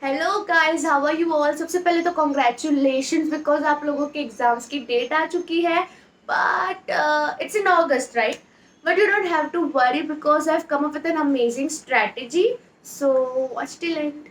Hello guys, how are you all. सबसे पहले तो कॉन्ग्रेचुलेशंस बिकॉज आप लोगों के एग्जाम्स की डेट आ चुकी है। But it's in August, right? But you don't have to worry because I have come up with an amazing strategy. So watch till end.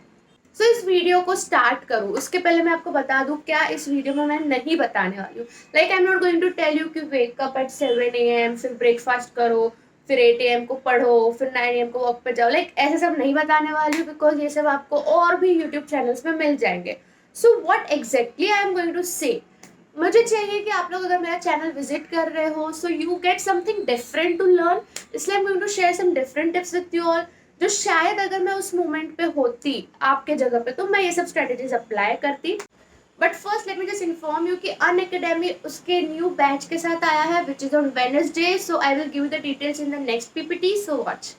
So इस वीडियो को स्टार्ट करूँ उसके पहले मैं आपको बता दूँ क्या इस वीडियो में मैं नहीं बताने वाली हूँ। Like I am not going to tell you कि वेक अप एट 7 AM, फिर ब्रेकफास्ट करो, फिर 8 AM को पढ़ो, फिर 9 AM को वॉक पे जाओ। लाइक ऐसे सब नहीं बताने वाली हूँ बिकॉज ये सब आपको और भी यूट्यूब चैनल्स में मिल जाएंगे। So what exactly I am going to say, मुझे चाहिए कि आप लोग अगर मेरा चैनल विजिट कर रहे हो so you get something different to learn. इसलिए I am going to share some different tips with you all, जो शायद अगर मैं उस मोमेंट पे होती आपके जगह पे तो मैं ये सब स्ट्रेटेजीज अप्लाई करती। But first let me just inform you कि अन अकेडमी उसके न्यू बैच के साथ आया है which is on Wednesday. So I will give the details in the next PPT, so watch.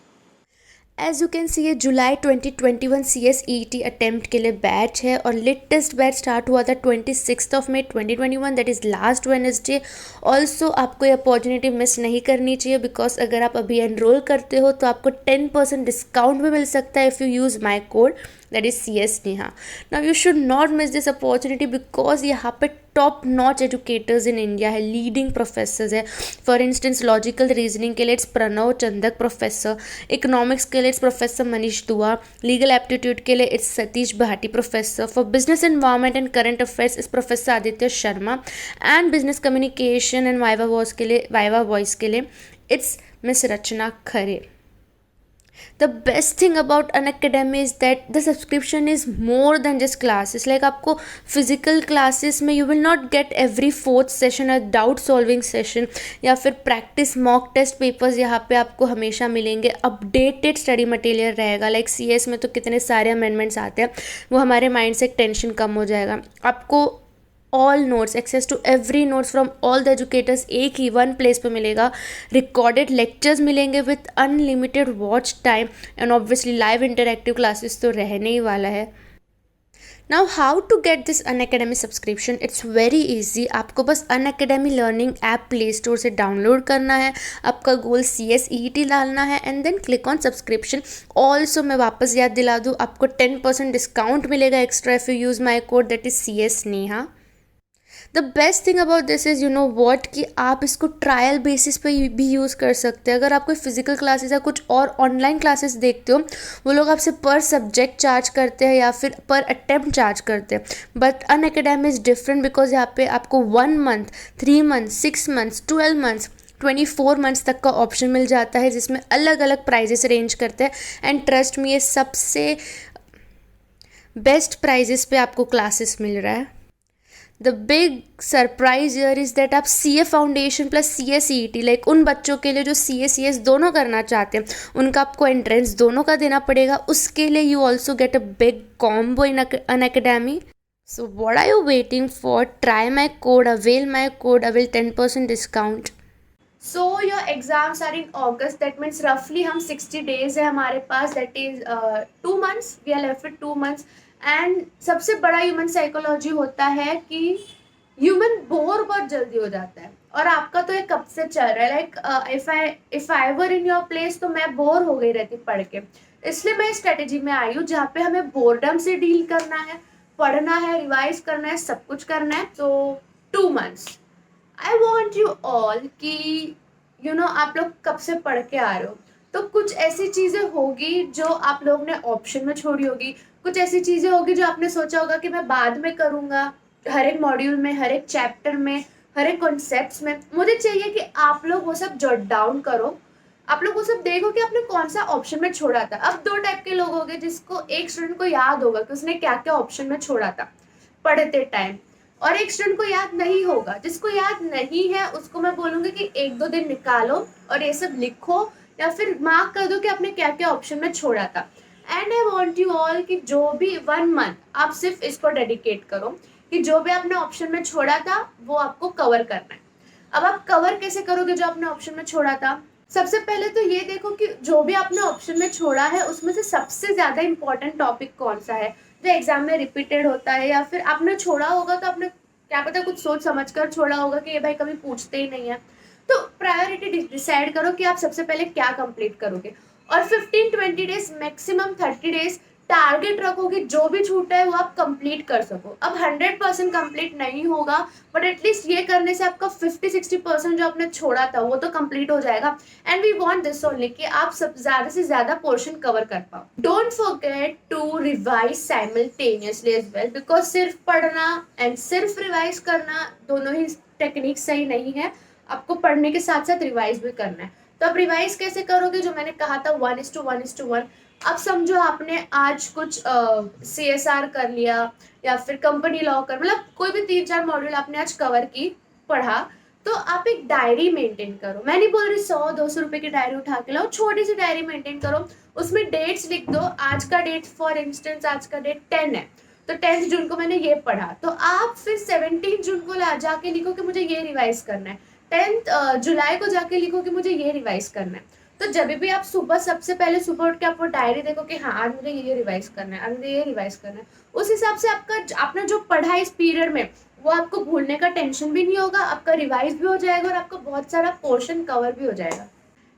As you can see ये जुलाई 2021 CSET attempt के लिए बैच है और लेटेस्ट बैच स्टार्ट हुआ था 26 मई 2021, that is last Wednesday. Also आपको ये अपॉर्चुनिटी मिस नहीं करनी चाहिए बिकॉज अगर आप अभी एनरोल करते हो तो आपको 10% डिस्काउंट भी मिल सकता है if you use my code that is CS Neha. Now you should not miss this opportunity because यहाँ पे top notch educators in India है, लीडिंग प्रोफेसर्स है। फॉर इंस्टेंस लॉजिकल रीजनिंग के लिए it's Pranav Chandak professor, economics के लिए it's professor Manish दुआ, legal aptitude के लिए it's Satish Bhati professor, for business environment and current affairs is professor Aditya Sharma, and business communication and viva voce के लिए it's miss Rachna Khare. The best thing about Unacademy is that the subscription is more than just classes. Like आपको physical classes में you will not get every fourth session a doubt solving session या फिर practice mock test papers यहाँ पे आपको हमेशा मिलेंगे. updated study material रहेगा. like CS में तो कितने सारे amendments आते हैं, वो हमारे mind से टेंशन कम हो जाएगा. आपको all notes, access to every notes from all the educators एक ही वन प्लेस पे मिलेगा. रिकॉर्डेड लेक्चर्स मिलेंगे with unlimited watch time and obviously live interactive classes तो रहने ही वाला है. Now how to get this Unacademy subscription, it's very easy. आपको बस Unacademy learning app play store से डाउनलोड करना है, आपका गोल CSET डालना है and then click on subscription. Also मैं वापस याद दिला दूँ, आपको 10% डिस्काउंट मिलेगा extra if you use my code that is CS Neha. The best thing about this is you know what कि आप इसको ट्रायल बेसिस पे भी यूज़ कर सकते हैं. अगर आप कोई फिजिकल क्लासेस या कुछ और ऑनलाइन क्लासेस देखते हो, वो लोग आपसे पर सब्जेक्ट चार्ज करते हैं या फिर पर अटेम्प्ट चार्ज करते हैं. But Unacademy is different because यहाँ पे आपको 1 month, 3 month, 6 months, 12 months, 24 months तक का ऑप्शन मिल जाता है जिसमें अलग अलग प्राइजेस रेंज करते हैं. एंड ट्रस्ट में ये सबसे बेस्ट प्राइजेस पे आपको क्लासेस मिल रहा है. The big surprise year is that आप CA foundation plus CSET like उन बच्चों के लिए जो CS दोनों करना चाहते हैं, उनका आपको एंट्रेंस दोनों का देना पड़ेगा. उसके लिए you also get a big combo in Unacademy. So what are you waiting for? Try my code, avail my code, avail 10% discount. So your exams are in August, that means रफली हम 60 days है हमारे पास, that is 2 months, we are left with 2 months. And सबसे बड़ा human psychology होता है कि ह्यूमन बोर बहुत जल्दी हो जाता है और आपका तो ये कब से चल रहा है. Like if I were in your place तो मैं बोर हो गई रहती पढ़ के. इसलिए मैं स्ट्रेटेजी में आई हूँ जहाँ पे हमें बोर्डम से डील करना है, पढ़ना है, रिवाइज करना है, सब कुछ करना है. तो 2 months I want you all कि यू नो आप लोग कब से पढ़ के आ रहे हो, तो कुछ ऐसी चीज़ें होगी जो आप लोग ने ऑप्शन में छोड़ी होगी, कुछ ऐसी चीज़ें होगी जो आपने सोचा होगा कि मैं बाद में करूँगा. हर एक मॉड्यूल में, हर एक चैप्टर में, हर एक कॉन्सेप्ट्स में मुझे चाहिए कि आप लोग वो सब जॉट डाउन करो. आप लोग वो सब देखो कि आपने कौन सा ऑप्शन में छोड़ा था. अब 2 टाइप के लोग होंगे, जिसको एक स्टूडेंट को याद होगा कि उसने क्या क्या ऑप्शन में छोड़ा था पढ़ते टाइम, और एक स्टूडेंट को याद नहीं होगा. जिसको याद नहीं है उसको मैं बोलूँगी कि 1-2 दिन निकालो और ये सब लिखो या फिर मार्क कर दो कि आपने क्या क्या ऑप्शन में छोड़ा था. And I want you all कि जो भी 1 month आप सिर्फ इसको डेडिकेट करो कि जो भी आपने ऑप्शन में छोड़ा था वो आपको कवर करना है. अब आप कवर कैसे करोगे जो आपने ऑप्शन में छोड़ा था? सबसे पहले तो ये देखो कि जो भी आपने ऑप्शन में छोड़ा है उसमें से सबसे ज़्यादा इंपॉर्टेंट टॉपिक कौन सा है जो एग्जाम में रिपीटेड होता है, या फिर आपने छोड़ा होगा तो आपने क्या पता कुछ सोच समझ कर छोड़ा होगा कि ये भाई कभी पूछते ही नहीं है. तो प्रायोरिटी डिसाइड करो कि आप सबसे पहले क्या कंप्लीट करोगे और 15-20 days, मैक्सिमम 30 days टारगेट रखोगे जो भी छूटा है वो आप कंप्लीट कर सको। अब 100% कंप्लीट नहीं होगा, बट एटलीस्ट ये करने से आपका 50-60% जो आपने छोड़ा था वो तो कंप्लीट हो जाएगा। And we want this only कि आप सब ज़्यादा से ज़्यादा पोर्शन कवर कर पाओ। Don't forget to revise simultaneously as well, because सिर्फ पढ़ना एंड सिर्फ रिवाइज करना दोनों ही टेक्निक सही नहीं है। आपको पढ़ने के साथ साथ रिवाइज भी करना है। तो आप रिवाइज कैसे करोगे, जो मैंने कहा था 1:1:1। अब समझो आपने आज कुछ CSR कर लिया या फिर कंपनी लॉ कर, मतलब कोई भी 3-4 मॉड्यूल आपने आज कवर की, पढ़ा, तो आप एक डायरी मेंटेन करो। मैं नहीं बोल रही 100-200 रुपए की डायरी उठा के लाओ, छोटी सी डायरी मेंटेन करो, उसमें डेट्स लिख दो। आज का डेट फॉर इंस्टेंस आज का डेट 10 है, तो 10 जून को मैंने ये पढ़ा, तो आप फिर 17 जून को जाके लिखो कि मुझे ये रिवाइज करना है। 10 जुलाई को जाके लिखो कि मुझे ये रिवाइज करना है। तो जब भी आप सुबह, सबसे पहले सुबह उठ के आप वो डायरी देखो कि हाँ आज मुझे ये रिवाइज करना है, आज मुझे ये रिवाइज करना है, उस हिसाब से आपने जो पढ़ा है इस पीरियड में वो आपको भूलने का टेंशन भी नहीं होगा, आपका रिवाइज भी हो जाएगा और आपका बहुत सारा पोर्शन कवर भी हो जाएगा।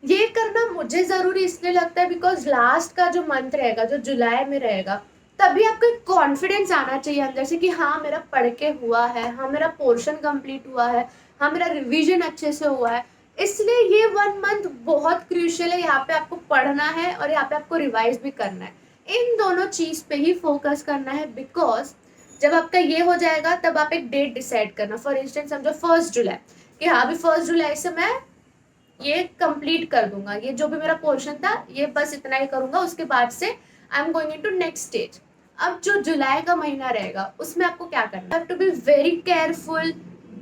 ये करना मुझे जरूरी इसलिए लगता है बिकॉज लास्ट का जो मंथ रहेगा, जो जुलाई में रहेगा, तभी आपको एक कॉन्फिडेंस आना चाहिए अंदर से कि हाँ मेरा पढ़ के हुआ है, हाँ मेरा पोर्शन कंप्लीट हुआ है, हाँ मेरा रिवीजन अच्छे से हुआ है। इसलिए ये 1 मंथ बहुत क्रूशियल है। यहाँ पे आपको पढ़ना है और यहाँ पे आपको रिवाइज भी करना है। इन दोनों चीज पे ही फोकस करना है, बिकॉज जब आपका ये हो जाएगा तब आप एक डेट डिसाइड करना। फॉर इंस्टेंस समझो 1 जुलाई, कि हाँ अभी 1 जुलाई से मैं ये कंप्लीट कर दूंगा, ये जो भी मेरा पोर्शन था ये बस इतना ही करूंगा, उसके बाद से आई am going into next stage. अब जो जुलाई का महीना रहेगा उसमें आपको क्या करना है, to be very careful,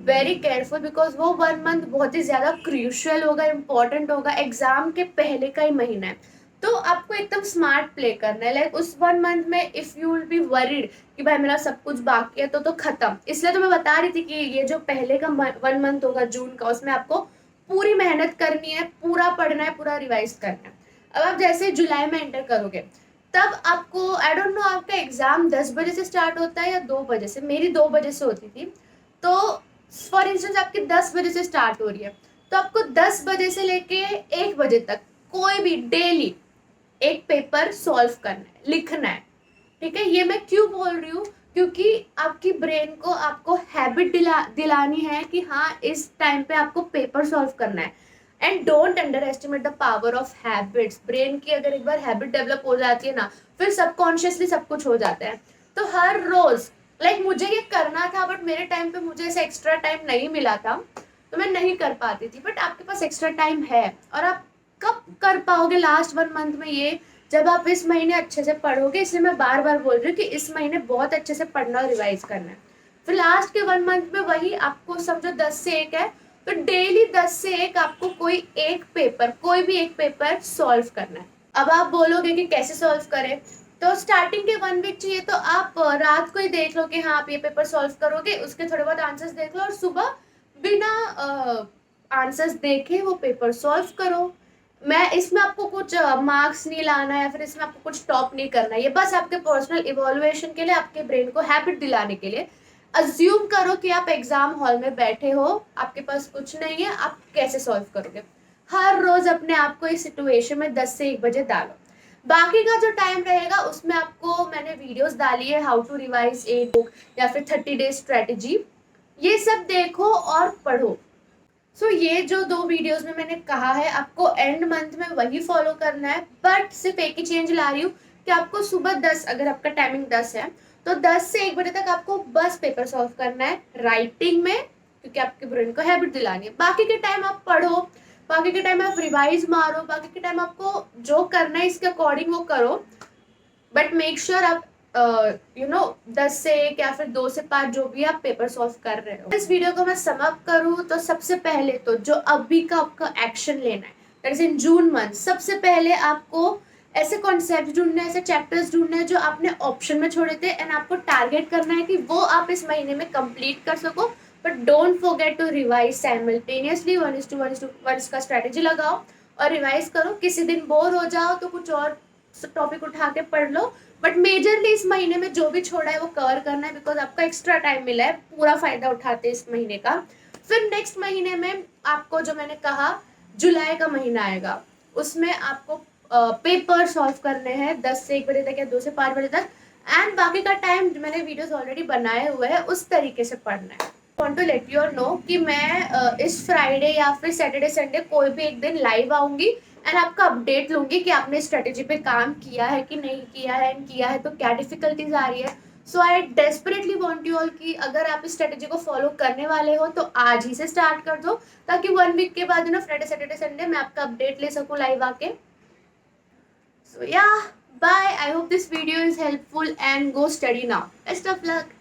very careful, because वो 1 मंथ बहुत ही ज्यादा क्रूशियल होगा, इंपॉर्टेंट होगा, एग्जाम के पहले का ही महीना है। तो आपको एकदम स्मार्ट प्ले करना है। लाइक उस 1 मंथ में if you will be worried कि भाई मेरा सब कुछ बाकी है तो खत्म। इसलिए तो मैं बता रही थी कि ये जो पहले का 1 मंथ होगा जून का, उसमें आपको पूरी मेहनत करनी है, पूरा पढ़ना है, पूरा रिवाइज करना है। अब आप जैसे जुलाई में एंटर करोगे तब आपको, आई डोंट नो आपका एग्जाम 10 बजे से स्टार्ट होता है या 2 बजे से, मेरी 2 बजे से होती थी। तो फॉर इंस्टेंस आपकी 10 बजे से स्टार्ट हो रही है, तो आपको 10 बजे से लेके 1 बजे तक कोई भी डेली एक पेपर सॉल्व करना है, लिखना है। ठीक है, ये मैं क्यों बोल रही हूँ, क्योंकि आपकी ब्रेन को आपको हैबिट दिलानी है कि हाँ इस टाइम पे आपको पेपर सॉल्व करना है। And don't under estimate the power of habits. Brain की अगर एक बार हैबिट डेवलप हो जाती है ना, फिर सबकॉन्शियसली सब कुछ हो जाता है। तो हर रोज मुझे ये करना था, बट मेरे टाइम पे मुझे ऐसा एक्स्ट्रा टाइम नहीं मिला था, तो मैं नहीं कर पाती थी। बट आपके पास एक्स्ट्रा टाइम है, और आप कब कर पाओगे, लास्ट 1 मंथ में, ये जब आप इस महीने अच्छे से पढ़ोगे। इसलिए मैं बार बार बोल रही हूँ कि इस महीने बहुत अच्छे से पढ़ना और रिवाइज करना है। फिर लास्ट के 1 मंथ में वही आपको समझो 10 से 1 है, तो डेली 10 से 1 आपको कोई एक पेपर, कोई भी एक पेपर सॉल्व करना है। अब आप बोलोगे कि कैसे सॉल्व करें, तो स्टार्टिंग के 1 वीक चाहिए, तो आप रात को ही देख लो कि हाँ आप ये पेपर सॉल्व करोगे, उसके थोड़े बहुत आंसर्स देख लो और सुबह बिना आंसर्स देखे वो पेपर सॉल्व करो। मैं इसमें आपको कुछ मार्क्स नहीं लाना है या फिर इसमें आपको कुछ टॉप नहीं करना है, ये बस आपके पर्सनल इवोल्युएशन के लिए, आपके ब्रेन को हैबिट दिलाने के लिए। अज्यूम करो कि आप एग्जाम हॉल में बैठे हो, आपके पास कुछ नहीं है, आप कैसे सॉल्व करोगे। हर रोज अपने आप को इस सिचुएशन में 10 से 1 बजे डालो। बाकी का जो टाइम रहेगा उसमें आपको मैंने वीडियोस डाली है, how to revise a book या फिर 30 डेज स्ट्रेटेजी, ये सब देखो और पढ़ो। सो ये जो 2 वीडियोस में मैंने कहा है आपको एंड मंथ में वही फॉलो करना है, बट सिर्फ एक ही चेंज ला रही हूँ कि आपको सुबह 10, अगर आपका टाइमिंग 10 है तो 10 से 1 बजे तक आपको बस पेपर सॉल्व करना है राइटिंग में, क्योंकि आपके ब्रेन को हैबिट दिलानी है। बाकी के टाइम आप पढ़ो, बाकी के टाइम आप रिवाइज मारो, बाकी के टाइम आपको जो करना है इसके अकॉर्डिंग वो करो, बट मेक श्योर आप 10 से 1 या फिर 2 से 5 जो भी आप पेपर सॉल्व कर रहे हो। इस वीडियो को मैं सम अप करूँ तो सबसे पहले तो जो अभी का आपका एक्शन लेना है, that is in June month, सबसे पहले आपको ऐसे कॉन्सेप्ट ढूंढने, ऐसे चैप्टर्स ढूंढने हैं जो आपने ऑप्शन में छोड़े थे, एंड आपको टारगेट करना है कि वो आप इस महीने में कंप्लीट कर सको। But don't forget to revise simultaneously, 1:1:1 का स्ट्रेटेजी लगाओ और रिवाइज करो। किसी दिन बोर हो जाओ तो कुछ और टॉपिक उठा के पढ़ लो, बट मेजरली इस महीने में जो भी छोड़ा है वो कवर करना है, बिकॉज आपका एक्स्ट्रा टाइम मिला है, पूरा फायदा उठाते हैं इस महीने का। फिर नेक्स्ट महीने में आपको, जो मैंने कहा जुलाई का महीना आएगा, उसमें आपको पेपर सॉल्व करने हैं 10 से 1 बजे तक या 2 से 5 बजे तक, एंड बाकी का टाइम मैंने वीडियोस ऑलरेडी बनाए हुए हैं उस तरीके से पढ़ना है। Want to let you know कि मैं इस फ्राइडे या फिर सैटरडे संडे कोई भी एक दिन लाइव आऊंगी एंड आपका अपडेट लूंगी कि आपने स्ट्रेटेजी पे काम किया है कि नहीं किया है, एंड किया है तो क्या डिफिकल्टीज आ रही है। So I desperately want you all कि अगर आप इस स्ट्रेटेजी को फॉलो करने वाले हो तो आज ही से स्टार्ट कर दो, ताकि 1 वीक के बाद फ्राइडे सैटरडे संडे मैं आपका अपडेट ले सकूं लाइव आके। So yeah, bye. I hope this video is helpful and go study now. Best of luck.